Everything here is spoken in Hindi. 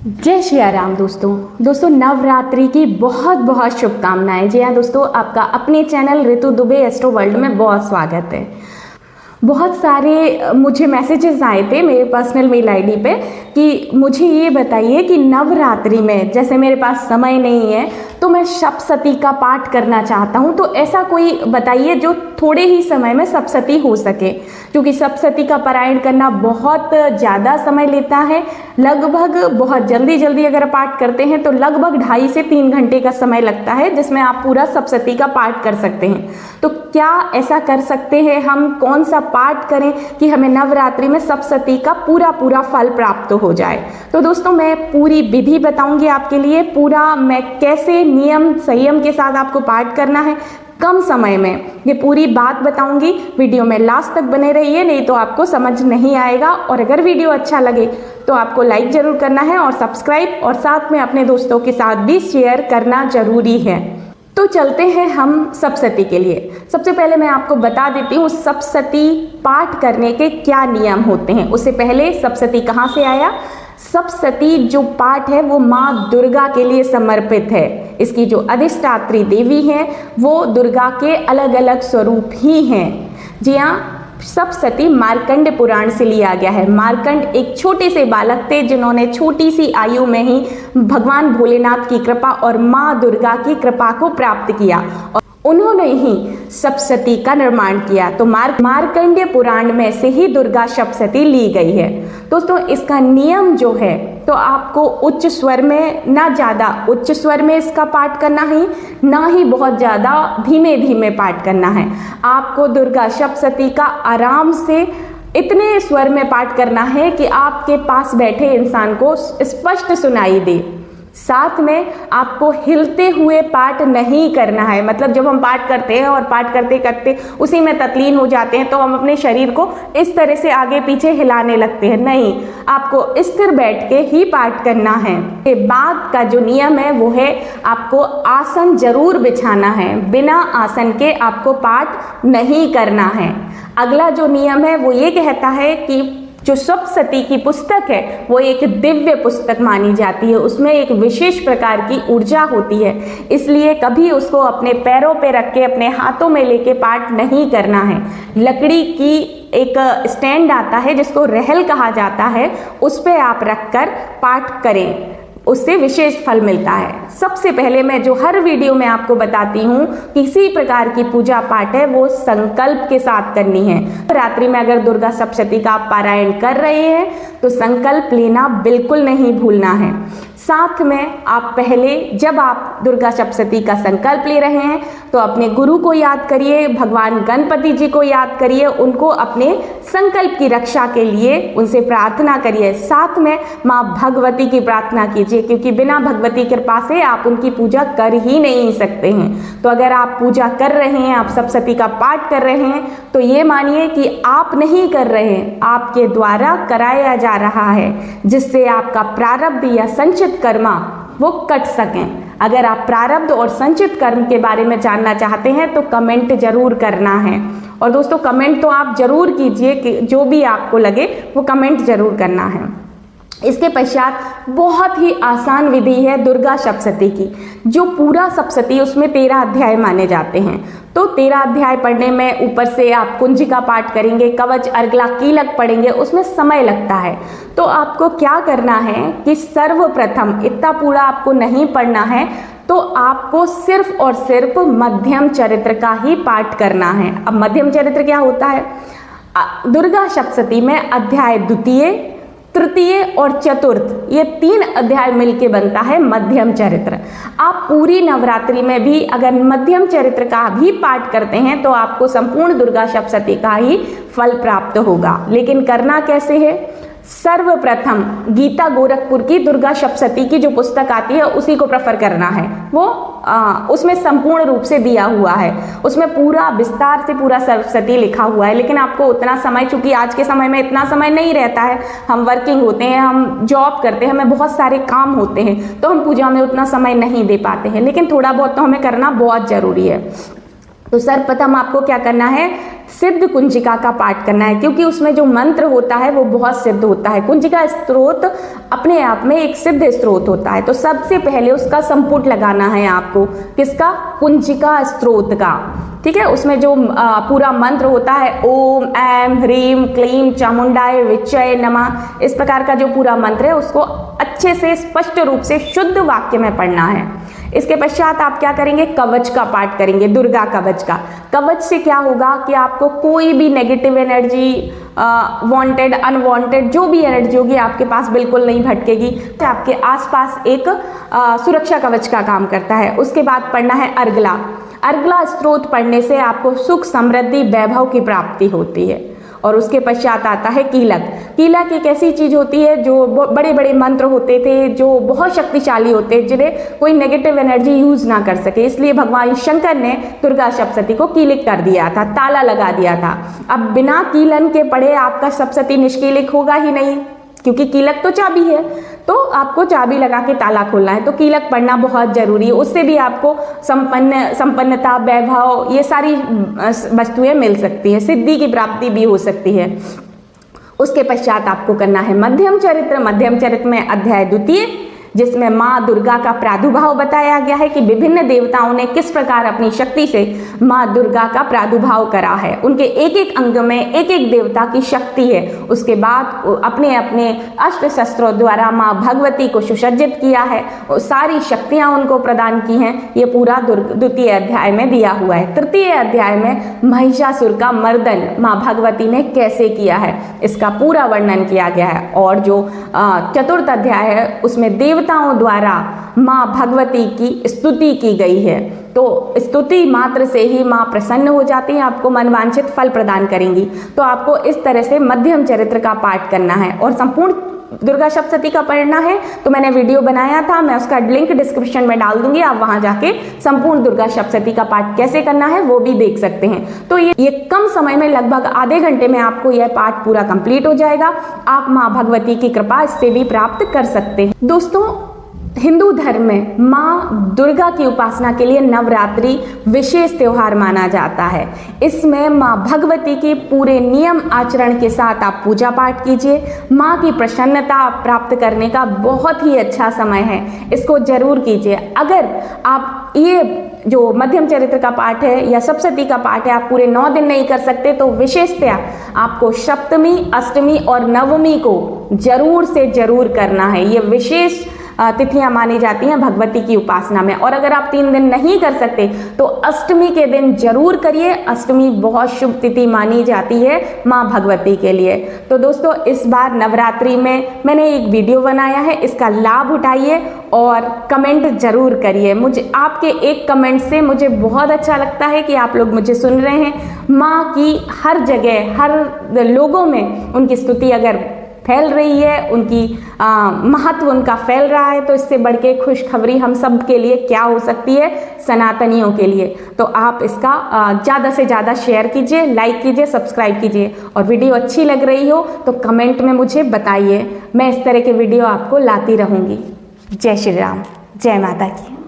जय श्री राम दोस्तों नवरात्रि की बहुत बहुत शुभकामनाएं। जी हाँ दोस्तों, आपका अपने चैनल ऋतु दुबे एस्ट्रो वर्ल्ड में बहुत स्वागत है। बहुत सारे मुझे मैसेजेस आए थे मेरे पर्सनल मेल आईडी पे कि मुझे ये बताइए कि नवरात्रि में जैसे मेरे पास समय नहीं है तो मैं सप्तशती का पाठ करना चाहता हूँ, तो ऐसा कोई बताइए जो थोड़े ही समय में सप्तशती हो सके, क्योंकि सप्तशती का पारायण करना बहुत ज़्यादा समय लेता है। लगभग बहुत जल्दी अगर पाठ करते हैं तो लगभग 2.5 से 3 घंटे का समय लगता है, जिसमें आप पूरा सप्तशती का पाठ कर सकते हैं। तो क्या ऐसा कर सकते हैं हम? कौन सा पाठ करें कि हमें नवरात्रि में सप्तशती का पूरा फल प्राप्त हो जाए? तो दोस्तों मैं पूरी विधि बताऊंगी आपके लिए, पूरा मैं कैसे नियम संयम के साथ आपको पाठ करना है कम समय में, ये पूरी बात बताऊंगी। वीडियो में लास्ट तक बने रहिए, नहीं तो आपको समझ नहीं आएगा। और अगर वीडियो अच्छा लगे तो आपको लाइक जरूर करना है और सब्सक्राइब, और साथ में अपने दोस्तों के साथ भी शेयर करना जरूरी है। तो चलते हैं हम सप्तशती के लिए। सबसे पहले मैं आपको बता देती हूँ सप्तशती पाठ करने के क्या नियम होते हैं। उससे पहले सप्तशती कहाँ से आया? सप्तशती जो पाठ है वो माँ दुर्गा के लिए समर्पित है। इसकी जो अधिष्ठात्री देवी हैं वो दुर्गा के अलग अलग स्वरूप ही हैं। जी हाँ, सप्तशती मार्कंड पुराण से लिया गया है। मार्कंड एक छोटे से बालक थे जिन्होंने छोटी सी आयु में ही भगवान भोलेनाथ की कृपा और माँ दुर्गा की कृपा को प्राप्त किया, और उन्होंने ही सप्तशती का निर्माण किया। तो मार्कंडेय पुराण में से ही दुर्गा सप्तशती ली गई है। दोस्तों इसका नियम जो है, तो आपको उच्च स्वर में, ना ज़्यादा उच्च स्वर में इसका पाठ करना है, ना ही बहुत ज़्यादा धीमे धीमे पाठ करना है। आपको दुर्गा सप्तशती का आराम से इतने स्वर में पाठ करना है कि आपके पास बैठे इंसान को स्पष्ट सुनाई दे। साथ में आपको हिलते हुए पाठ नहीं करना है। मतलब जब हम पाठ करते हैं और पाठ करते करते उसी में तल्लीन हो जाते हैं तो हम अपने शरीर को इस तरह से आगे पीछे हिलाने लगते हैं। नहीं, आपको स्थिर बैठ के ही पाठ करना है। के बाद का जो नियम है वो है आपको आसन जरूर बिछाना है। बिना आसन के आपको पाठ नहीं करना है। अगला जो नियम है वो ये कहता है कि जो सप्तशती की पुस्तक है वो एक दिव्य पुस्तक मानी जाती है। उसमें एक विशेष प्रकार की ऊर्जा होती है, इसलिए कभी उसको अपने पैरों पे रख के, अपने हाथों में लेके पाठ नहीं करना है। लकड़ी की एक स्टैंड आता है जिसको रहल कहा जाता है, उस पे आप रखकर पाठ करें, उससे विशेष फल मिलता है। सबसे पहले मैं जो हर वीडियो में आपको बताती हूँ, किसी प्रकार की पूजा पाठ है वो संकल्प के साथ करनी है। रात्रि में अगर दुर्गा सप्तशती का आप पारायण कर रहे हैं तो संकल्प लेना बिल्कुल नहीं भूलना है। साथ में आप पहले जब आप दुर्गा सप्तशती का संकल्प ले रहे हैं तो अपने गुरु को याद करिए, भगवान गणपति जी को याद करिए, उनको अपने संकल्प की रक्षा के लिए उनसे प्रार्थना करिए। साथ में माँ भगवती की प्रार्थना कीजिए, क्योंकि बिना भगवती कृपा से आप उनकी पूजा कर ही नहीं सकते हैं। तो अगर आप पूजा कर रहे हैं, आप सप्तशती का पाठ कर रहे हैं, तो ये मानिए कि आप नहीं कर रहे हैं, आपके द्वारा कराया जा रहा है, जिससे आपका प्रारब्ध या संचित कर्मा वो कट सकें। अगर आप प्रारब्ध और संचित कर्म के बारे में जानना चाहते हैं तो कमेंट जरूर करना है। और दोस्तों कमेंट तो आप जरूर कीजिए कि जो भी आपको लगे वो कमेंट जरूर करना है। इसके पश्चात बहुत ही आसान विधि है दुर्गा सप्तशती की। जो पूरा सप्तशती, उसमें 13 अध्याय माने जाते हैं। तो 13 अध्याय पढ़ने में ऊपर से आप कुंजिका पाठ करेंगे, कवच, अर्गला, कीलक पढ़ेंगे, उसमें समय लगता है। तो आपको क्या करना है कि सर्वप्रथम, इतना पूरा आपको नहीं पढ़ना है, तो आपको सिर्फ और सिर्फ मध्यम चरित्र का ही पाठ करना है। अब मध्यम चरित्र क्या होता है? दुर्गा सप्तशती में अध्याय द्वितीय, तृतीय और चतुर्थ, ये 3 अध्याय मिलके बनता है मध्यम चरित्र। आप पूरी नवरात्रि में भी अगर मध्यम चरित्र का भी पाठ करते हैं तो आपको संपूर्ण दुर्गा सप्तशती का ही फल प्राप्त होगा। लेकिन करना कैसे है? सर्वप्रथम गीता गोरखपुर की दुर्गा सप्तशती की जो पुस्तक आती है उसी को प्रेफर करना है। वो उसमें संपूर्ण रूप से दिया हुआ है, उसमें पूरा विस्तार से पूरा सप्तशती लिखा हुआ है। लेकिन आपको उतना समय, चूंकि आज के समय में इतना समय नहीं रहता है, हम वर्किंग होते हैं, हम जॉब करते हैं, हमें बहुत सारे काम होते हैं, तो हम पूजा में उतना समय नहीं दे पाते हैं। लेकिन थोड़ा बहुत तो हमें करना बहुत जरूरी है। तो सर्वप्रथम आपको क्या करना है, सिद्ध कुंजिका का पाठ करना है, क्योंकि उसमें जो मंत्र होता है वो बहुत सिद्ध होता है। कुंजिका स्त्रोत अपने आप में एक सिद्ध स्त्रोत होता है। तो सबसे पहले उसका संपुट लगाना है आपको, किसका, कुंजिका स्त्रोत का। ठीक है, उसमें जो पूरा मंत्र होता है, ओम ऐम ह्रीम क्लीम चामुंडाय विच्चय नमः, इस प्रकार का जो पूरा मंत्र है उसको अच्छे से स्पष्ट रूप से शुद्ध वाक्य में पढ़ना है। इसके पश्चात आप क्या करेंगे, कवच का पाठ करेंगे, दुर्गा कवच का। कवच से क्या होगा कि आपको कोई भी नेगेटिव एनर्जी, वांटेड अनवांटेड जो भी एनर्जी होगी आपके पास बिल्कुल नहीं भटकेगी। तो आपके आसपास एक सुरक्षा कवच का काम करता है। उसके बाद पढ़ना है अर्गला। अर्गला स्त्रोत पढ़ने से आपको सुख समृद्धि वैभव की प्राप्ति होती है। और उसके पश्चात आता है कीलक। कीलक एक ऐसी चीज होती है जो बड़े बड़े मंत्र होते थे, जो बहुत शक्तिशाली होते, जिन्हें कोई नेगेटिव एनर्जी यूज ना कर सके, इसलिए भगवान शंकर ने दुर्गा सप्तशती को कीलिक कर दिया था, ताला लगा दिया था। अब बिना कीलन के पढ़े आपका सप्तशती निष्कीलिक होगा ही नहीं, क्योंकि कीलक तो चाबी है, तो आपको चाबी लगा के ताला खोलना है। तो कीलक पढ़ना बहुत जरूरी है, उससे भी आपको संपन्नता, वैभव, ये सारी वस्तुएं मिल सकती है, सिद्धि की प्राप्ति भी हो सकती है। उसके पश्चात आपको करना है मध्यम चरित्र। मध्यम चरित्र में अध्याय 2, जिसमें माँ दुर्गा का प्रादुर्भाव बताया गया है कि विभिन्न देवताओं ने किस प्रकार अपनी शक्ति से माँ दुर्गा का प्रादुर्भाव करा है। उनके एक एक अंग में एक एक देवता की शक्ति है। उसके बाद अपने अपने अस्त्र शस्त्रों द्वारा माँ भगवती को सुसज्जित किया है, सारी शक्तियां उनको प्रदान की हैं। ये पूरा 2 अध्याय में दिया हुआ है। 3 अध्याय में महिषासुर का मर्दन माँ भगवती ने कैसे किया है, इसका पूरा वर्णन किया गया है। और जो 4 अध्याय है उसमें देवताओं द्वारा माँ भगवती की स्तुति की गई है। तो स्तुति मात्र से ही माँ प्रसन्न हो जाती है, आपको मनवांछित फल प्रदान करेंगी। तो आपको इस तरह से मध्यम चरित्र का पाठ करना है। और संपूर्ण दुर्गा सप्तशती का पढ़ना है तो मैंने वीडियो बनाया था, मैं उसका लिंक डिस्क्रिप्शन में डाल दूंगी, आप वहां जाके संपूर्ण दुर्गा सप्तशती का पाठ कैसे करना है वो भी देख सकते हैं। तो ये कम समय में, लगभग आधे घंटे में आपको यह पाठ पूरा कंप्लीट हो जाएगा। आप माँ भगवती की कृपा इससे भी प्राप्त कर सकते हैं। दोस्तों, हिंदू धर्म में माँ दुर्गा की उपासना के लिए नवरात्रि विशेष त्योहार माना जाता है। इसमें माँ भगवती के पूरे नियम आचरण के साथ आप पूजा पाठ कीजिए। माँ की प्रसन्नता प्राप्त करने का बहुत ही अच्छा समय है, इसको जरूर कीजिए। अगर आप ये जो मध्यम चरित्र का पाठ है या सप्तशती का पाठ है आप पूरे 9 दिन नहीं कर सकते, तो विशेषतया आपको सप्तमी, अष्टमी और नवमी को जरूर से जरूर करना है। ये विशेष तिथियां मानी जाती हैं भगवती की उपासना में। और अगर आप 3 दिन नहीं कर सकते तो अष्टमी के दिन जरूर करिए। अष्टमी बहुत शुभ तिथि मानी जाती है माँ भगवती के लिए। तो दोस्तों, इस बार नवरात्रि में मैंने एक वीडियो बनाया है, इसका लाभ उठाइए और कमेंट जरूर करिए। मुझे आपके एक कमेंट से मुझे बहुत अच्छा लगता है कि आप लोग मुझे सुन रहे हैं। माँ की हर जगह, हर लोगों में उनकी स्तुति अगर फैल रही है, उनकी महत्व उनका फैल रहा है, तो इससे बढ़ के खुशखबरी हम सब के लिए क्या हो सकती है, सनातनियों के लिए। तो आप इसका ज़्यादा से ज़्यादा शेयर कीजिए, लाइक कीजिए, सब्सक्राइब कीजिए। और वीडियो अच्छी लग रही हो तो कमेंट में मुझे बताइए, मैं इस तरह के वीडियो आपको लाती रहूँगी। जय श्री राम, जय माता की।